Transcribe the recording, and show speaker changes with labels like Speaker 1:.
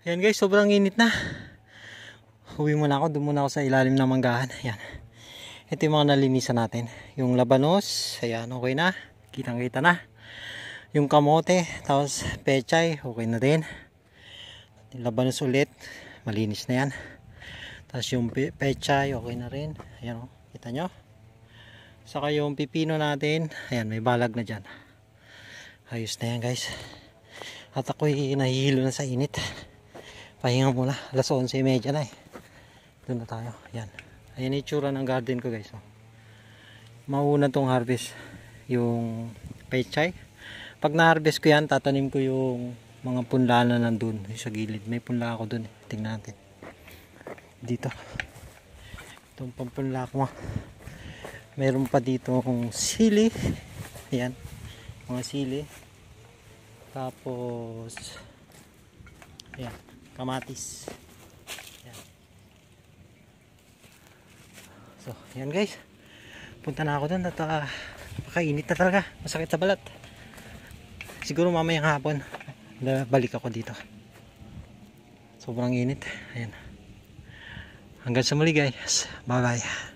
Speaker 1: Ayan guys, sobrang init na. Uwi muna ako, doon muna ako sa ilalim ng manggahan. Ayan. Ito yung mga nalinisan natin. Yung labanos, ayan, okay na. Kitang kita na. Yung kamote, tapos pechay, okay na din. Yung labanos ulit, malinis na yan. Tapos yung pechay, okay na rin. Ayan o, kita nyo. Saka yung pipino natin, ayan, may balag na dyan. Ayos na yan guys. At ako'y nahihilo na sa init. Pahinga muna, alas 11:30 na eh. Doon na tayo, ayan. Ayan yung itsura ng garden ko guys. Mauna tong harvest yung pechay. Pag na-harvest ko yan, tatanim ko yung mga punla na nandun sa gilid. May punla ako dun, tingnan natin. Dito. Itong pampunla ko. Meron pa dito akong sili. Ayan, mga sili. Tapos ayan, kamatis. Ayan. So, ayan guys. Punta na ako dun at makainit na talaga. Masakit sa balat. Siguro mamayang hapon balik ako dito. Sobrang init. Ayan. Hanggang sa muli guys. Bye bye.